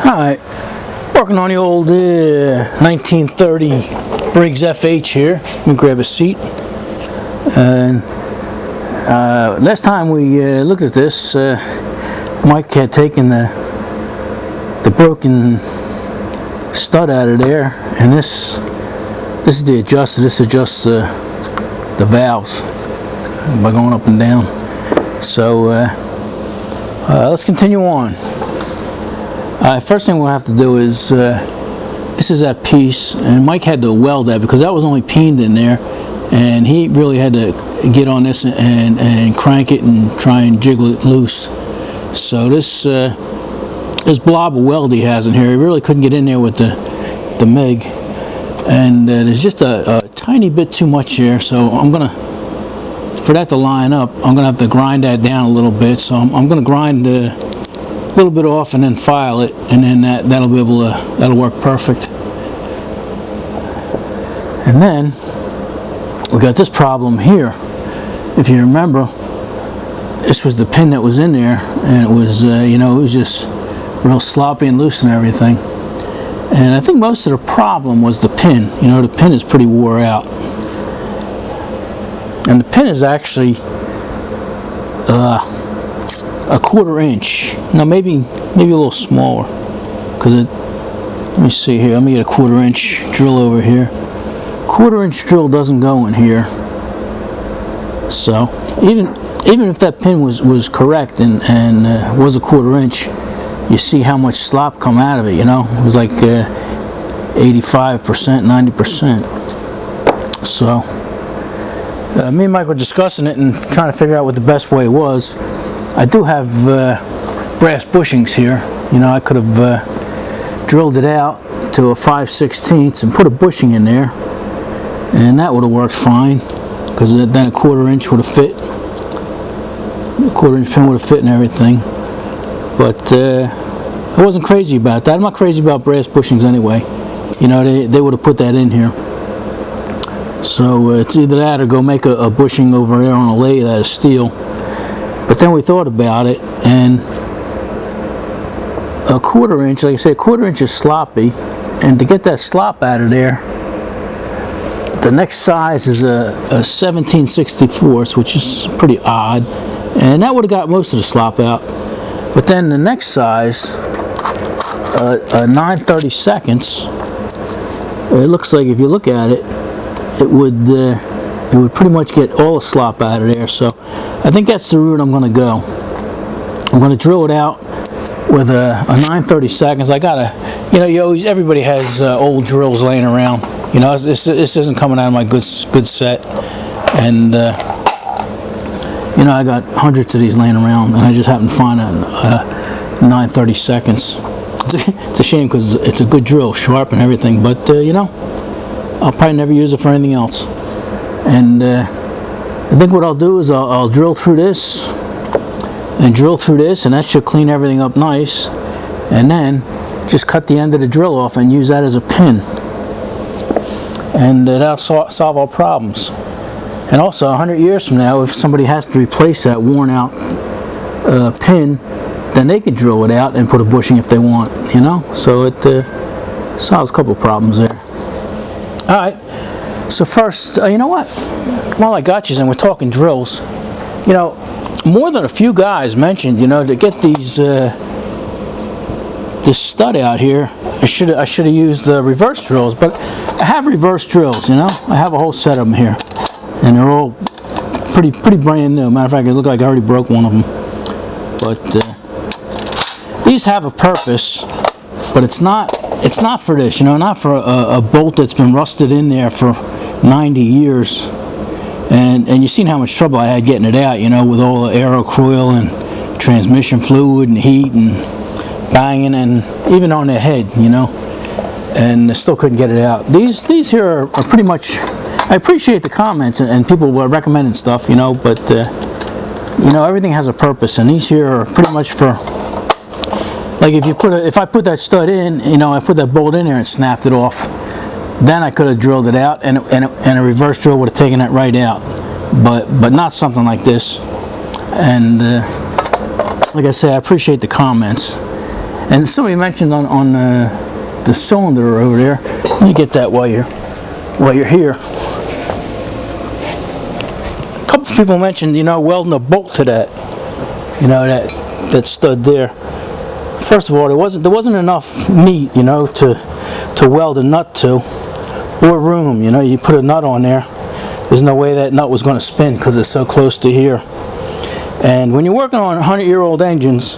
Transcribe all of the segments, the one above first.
Alright, working on the old 1930 Briggs FH here. Let me grab a seat. And last time we looked at this, Mike had taken the broken stud out of there, and this is the adjuster. This adjusts the valves by going up and down. So let's continue on. First thing we'll have to do is this is that piece, and Mike had to weld that because that was only peened in there, and he really had to get on this and crank it and try and jiggle it loose. So this blob of weld he has in here, he really couldn't get in there with the MIG, and there's just a tiny bit too much here. So I'm gonna, for that to line up, I'm gonna have to grind that down a little bit. So I'm gonna grind a little bit off and then file it, and then that'll be able to, that'll work perfect. And then we got this problem here. If you remember, this was the pin that was in there, and it was you know, it was just real sloppy and loose and everything. And I think most of the problem was the pin. You know, the pin is pretty wore out, and the pin is actually a 1/4 inch. No, maybe a little smaller, because it, let me see here, let me get a 1/4 inch drill over here. 1/4 inch drill doesn't go in here. So even if that pin was correct and was a 1/4 inch, you see how much slop come out of it. You know, it was like 85%, 90%. So me and Mike were discussing it and trying to figure out what the best way was. I do have brass bushings here. You know, I could have drilled it out to a 5/16 and put a bushing in there, and that would have worked fine, because then a 1/4 inch would have fit. A 1/4 inch pin would have fit and everything. But I wasn't crazy about that. I'm not crazy about brass bushings anyway. You know, they would have put that in here. So it's either that or go make a bushing over there on a lathe out of steel. But then we thought about it, and a 1/4 inch, like I said, a 1/4 inch is sloppy, and to get that slop out of there, the next size is a 17/64, which is pretty odd, and that would have got most of the slop out. But then the next size, a 9/32, it looks like, if you look at it, it would pretty much get all the slop out of there. So I think that's the route I'm going to go. I'm going to drill it out with a 9/32. I gotta, you know, everybody has old drills laying around. You know, this isn't coming out of my good set, and you know, I got hundreds of these laying around, and I just happened to find a 9/32. It's a shame because it's a good drill, sharp and everything, but you know, I'll probably never use it for anything else. And I think what I'll do is I'll drill through this and drill through this, and that should clean everything up nice, and then just cut the end of the drill off and use that as a pin, and that'll solve all problems. And also, 100 years from now, if somebody has to replace that worn out pin, then they can drill it out and put a bushing if they want, you know. So it solves a couple of problems there. Alright, so first, you know what, while I got you and we're talking drills, you know, more than a few guys mentioned, you know, to get these this stud out here, I should have used the reverse drills, but I have reverse drills, you know. I have a whole set of them here, and they're all pretty brand new. Matter of fact, it looked like I already broke one of them. But these have a purpose, but it's not for this, you know, not for a bolt that's been rusted in there for 90 years. And you've seen how much trouble I had getting it out, you know, with all the aero coil and transmission fluid and heat and banging, and even on the head, you know, and I still couldn't get it out. These here are pretty much, I appreciate the comments and people were recommending stuff, you know, but you know, everything has a purpose, and these here are pretty much for, like, if I put that stud in, you know, I put that bolt in there and snapped it off, then I could have drilled it out, and a reverse drill would have taken it right out, but not something like this. And like I say, I appreciate the comments. And somebody mentioned on the cylinder over there. Let me get that while you're here. A couple people mentioned, you know, welding a bolt to that. You know, that stud there. First of all, there wasn't enough meat, you know, to weld a nut to, or room. You know, you put a nut on there. There's no way that nut was going to spin because it's so close to here. And when you're working on 100-year-old engines,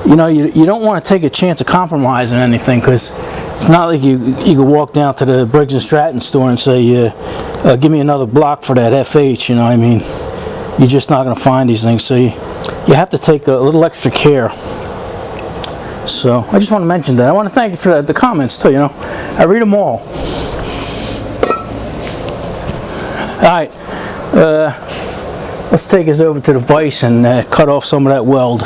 you know, you don't want to take a chance of compromising anything, because it's not like you can walk down to the Briggs & Stratton store and say, give me another block for that FH, you know what I mean? You're just not going to find these things, so you have to take a little extra care. So I just want to mention that. I want to thank you for the comments too, you know. I read them all. Alright, let's take us over to the vise and cut off some of that weld.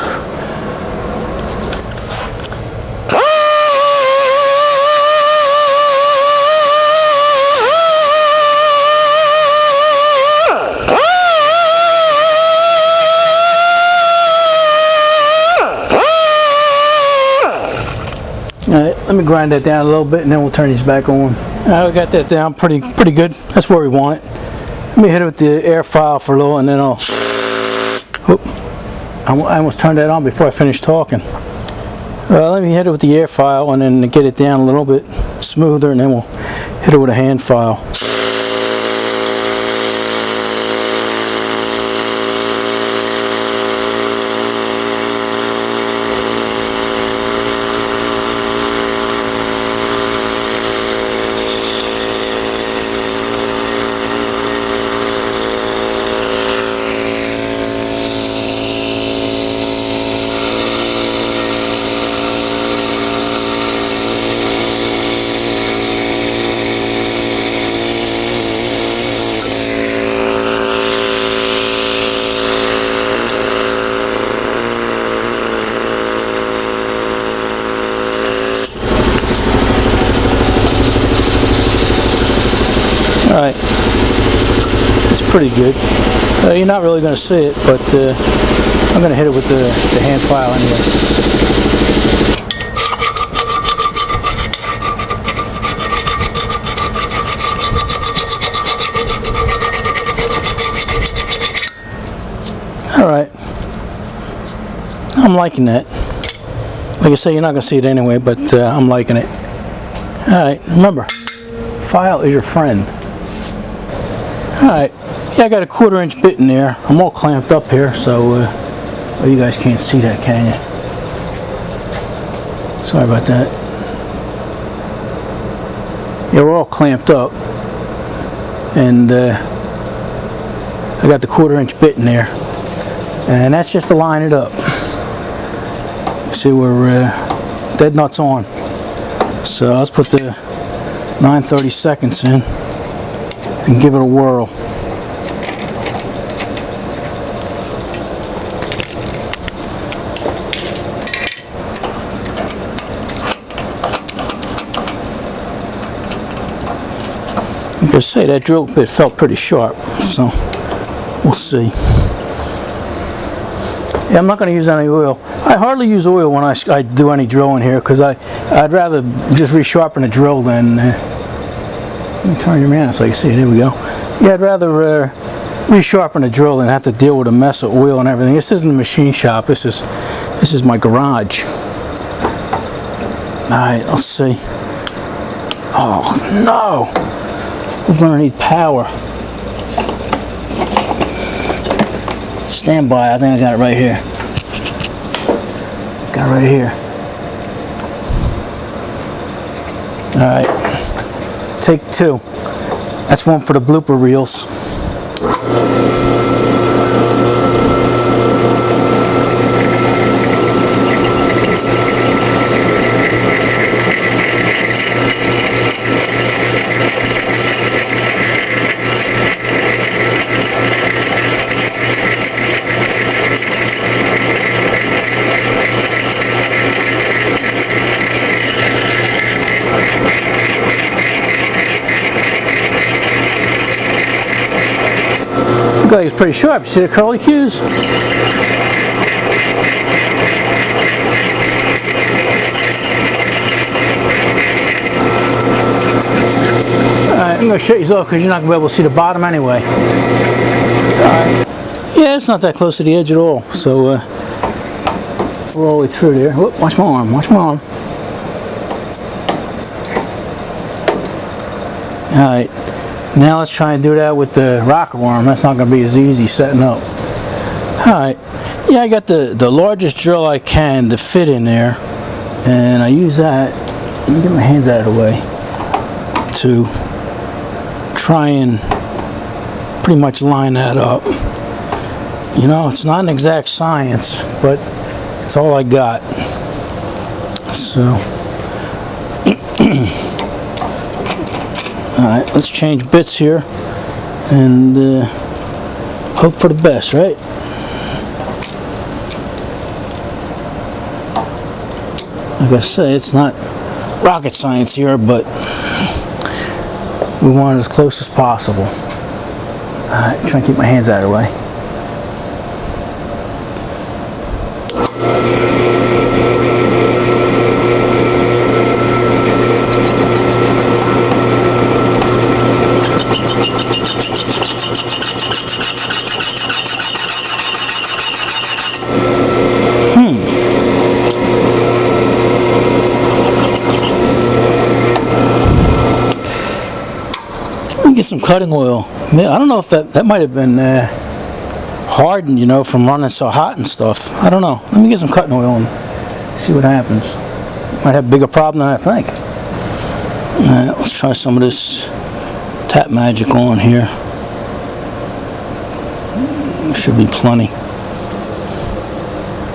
Alright, let me grind that down a little bit and then we'll turn these back on. Alright, we got that down pretty good. That's where we want it. Let me hit it with the air file for a little and then I'll... I almost turned that on before I finished talking. Let me hit it with the air file and then get it down a little bit smoother, and then we'll hit it with a hand file. Alright, it's pretty good. You're not really going to see it, but I'm going to hit it with the hand file anyway. Alright, I'm liking that. Like I say, you're not going to see it anyway, but I'm liking it. Alright, remember, file is your friend. Alright, yeah, I got a 1/4 inch bit in there. I'm all clamped up here, so well, you guys can't see that, can you? Sorry about that. Yeah, we're all clamped up, and I got the 1/4 inch bit in there, and that's just to line it up. See, we're dead nuts on. So let's put the 9/32 in and give it a whirl. Like I say, that drill bit felt pretty sharp, so we'll see. Yeah, I'm not going to use any oil. I hardly use oil when I do any drilling here, because I'd rather just resharpen a drill than... let me turn your around so you can see. There we go. Yeah, I'd rather resharpen a drill than have to deal with a mess of oil and everything. This isn't a machine shop. This is my garage. Alright, let's see. Oh, no! We're going to need power. Stand by. I think I got it right here. Got it right here. Alright. Take 2. That's one for the blooper reels. Like it's pretty sharp. You see the curly cues? going to shut you off because you're not going to be able to see the bottom anyway. Alright. Yeah, it's not that close to the edge at all. So we're all the way through there. Whoop, watch my arm, watch my arm. Alright, now let's try and do that with the rocker arm. That's not going to be as easy setting up. Alright, yeah, I got the largest drill I can to fit in there, and I use that. Let me get my hands out of the way to try and pretty much line that up. You know, it's not an exact science, but it's all I got. So alright, let's change bits here and hope for the best, right? Like I say, it's not rocket science here, but we want it as close as possible. Alright, try and keep my hands out of the way. Get some cutting oil. I don't know if that might have been hardened, you know, from running so hot and stuff. I don't know. Let me get some cutting oil and see what happens. Might have a bigger problem than I think. Alright, let's try some of this Tap Magic on here. There should be plenty.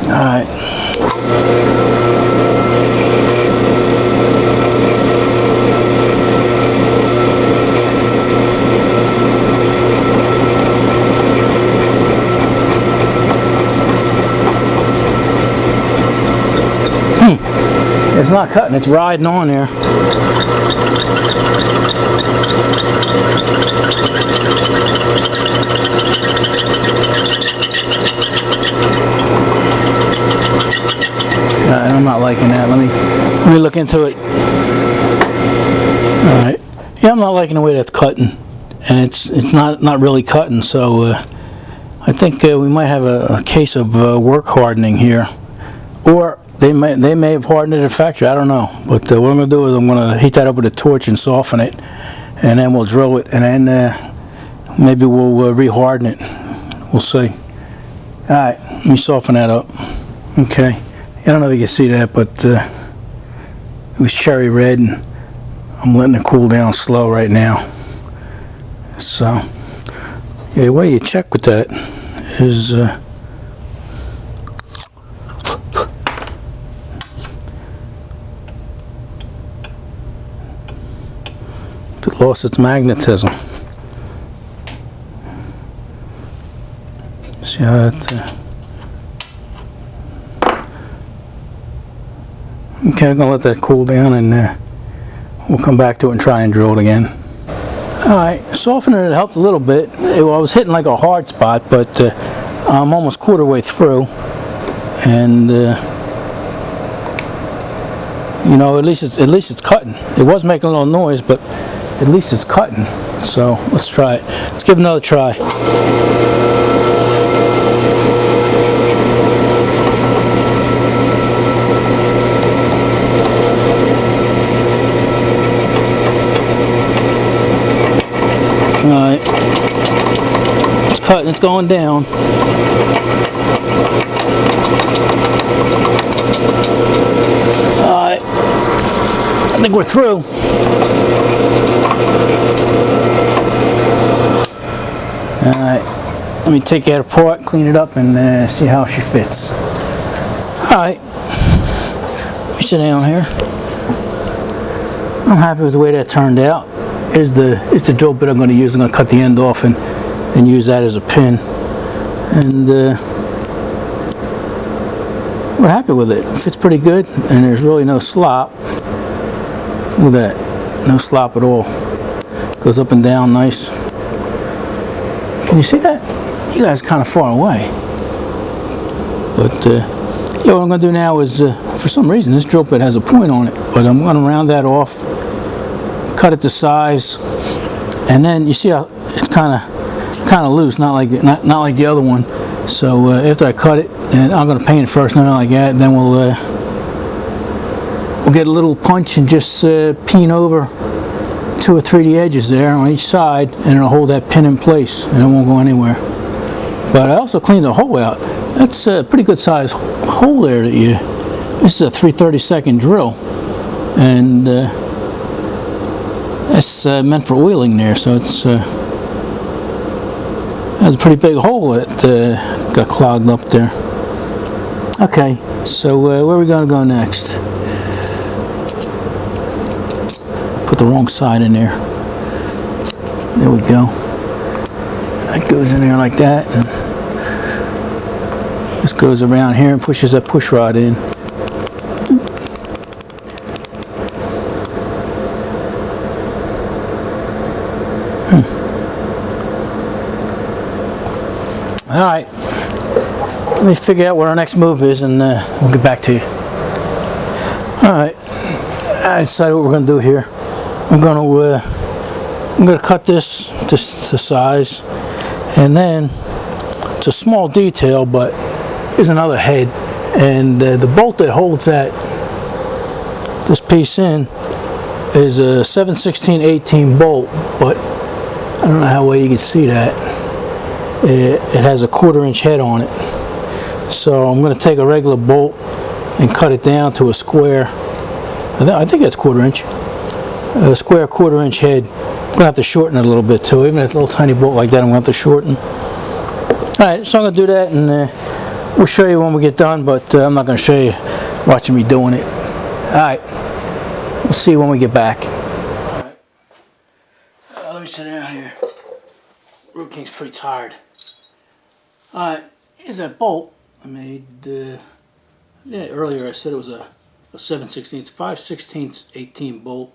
Alright. It's not cutting, it's riding on there. I'm not liking that. Let me look into it. Alright. Yeah, I'm not liking the way that's cutting. And it's not really cutting, so I think we might have a case of work hardening here. Or they may have hardened it at factory, I don't know. But what I'm going to do is I'm going to heat that up with a torch and soften it. And then we'll drill it. And then maybe we'll re-harden it. We'll see. Alright, let me soften that up. Okay. I don't know if you can see that, but it was cherry red. And I'm letting it cool down slow right now. So, yeah, the way you check with that is... it lost its magnetism. See how that... Okay, I'm going to let that cool down and we'll come back to it and try and drill it again. Alright, softening it helped a little bit. I was hitting like a hard spot, but I'm almost quarter way through. And you know, at least it's cutting. It was making a little noise, but at least it's cutting. So let's try it. Let's give it another try. Alright. It's cutting, it's going down. Alright. I think we're through. Alright, let me take that apart, clean it up, and see how she fits. Alright, let me sit down here. I'm happy with the way that turned out. Here's the drill bit I'm going to use. I'm going to cut the end off and use that as a pin. And we're happy with it. It fits pretty good, and there's really no slop. Look at that, no slop at all. Goes up and down nice. Can you see that? You guys are kind of far away. But yeah, what I'm going to do now is, for some reason, this drill bit has a point on it. But I'm going to round that off, cut it to size, And then you see how it's kind of loose, not like the other one. So after I cut it, and I'm going to paint it first, nothing like that. And then we'll get a little punch and just peen over 2 or 3 of the edges there on each side, and it'll hold that pin in place, and it won't go anywhere. But I also cleaned the hole out. That's a pretty good size hole there. This is a 3/32 drill, and that's meant for oiling there. So it's that's a pretty big hole that got clogged up there. Okay, so where are we going to go next? Put the wrong side in there. There we go. That goes in there like that, and this goes around here and pushes that push rod in. All right, let me figure out what our next move is, and we'll get back to you. All right, I decided what we're going to do here. I'm going to cut this to size, and then it's a small detail, but here's another head, and the bolt that holds this piece in is a 7/16/18 bolt, but I don't know how well you can see that. It has a 1/4 inch head on it, so I'm going to take a regular bolt and cut it down to a square. I think that's 1/4 inch. A square 1/4 inch head. I'm going to have to shorten it a little bit too. Even a little tiny bolt like that, I'm going to have to shorten. Alright, so I'm going to do that, and we'll show you when we get done, but I'm not going to show you watching me doing it. Alright, we'll see you when we get back. Alright, let me sit down here. Road King's pretty tired. Alright, here's that bolt I made. Earlier I said it was a 7/16, 5/16/18 bolt.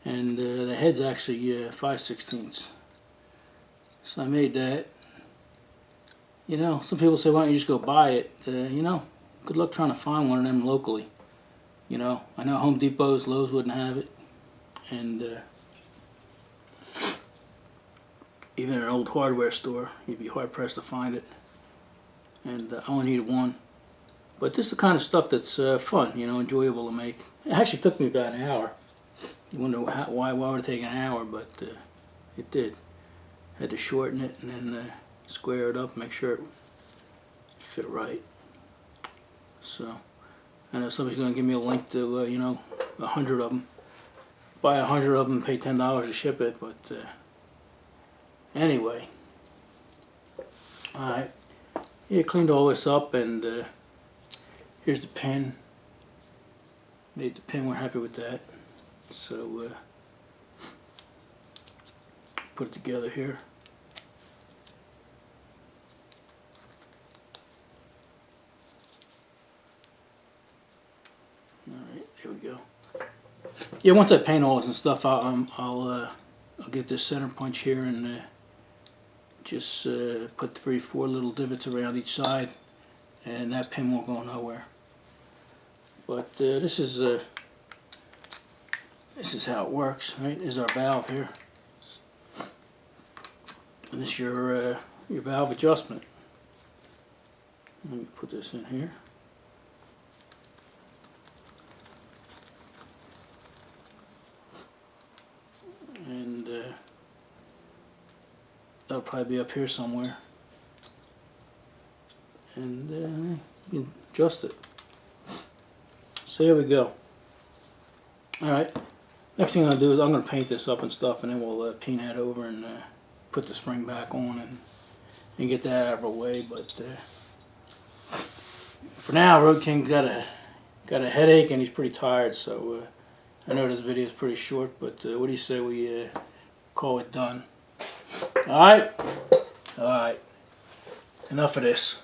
And the head's actually 5/16. So I made that. You know, some people say, why don't you just go buy it? You know, good luck trying to find one of them locally. You know, I know Home Depot's, Lowe's wouldn't have it. And even in an old hardware store, you'd be hard pressed to find it. And I only needed one. But this is the kind of stuff that's fun, you know, enjoyable to make. It actually took me about an hour. You wonder why would it take an hour, but it did. Had to shorten it and then square it up, make sure it fit right. So I know somebody's going to give me a link to, you know, 100 of them. Buy 100 of them and pay $10 to ship it, but anyway. Alright, yeah, cleaned all this up, and here's the pin. Made the pin, we're happy with that. So put it together here. Alright, there we go. Yeah, once I paint all this and stuff, I'll get this center punch here and just put 3 or 4 little divots around each side, and that pin won't go nowhere. But this is how it works, right? This is our valve here, and this is your valve adjustment. Let me put this in here. And that'll probably be up here somewhere. And you can adjust it. So here we go. Alright, next thing I'm going to do is I'm going to paint this up and stuff, and then we'll peen that over and put the spring back on and get that out of our way. But for now, Road King's got a headache and he's pretty tired, so I know this video is pretty short, but what do you say we call it done? Alright? Alright. Enough of this.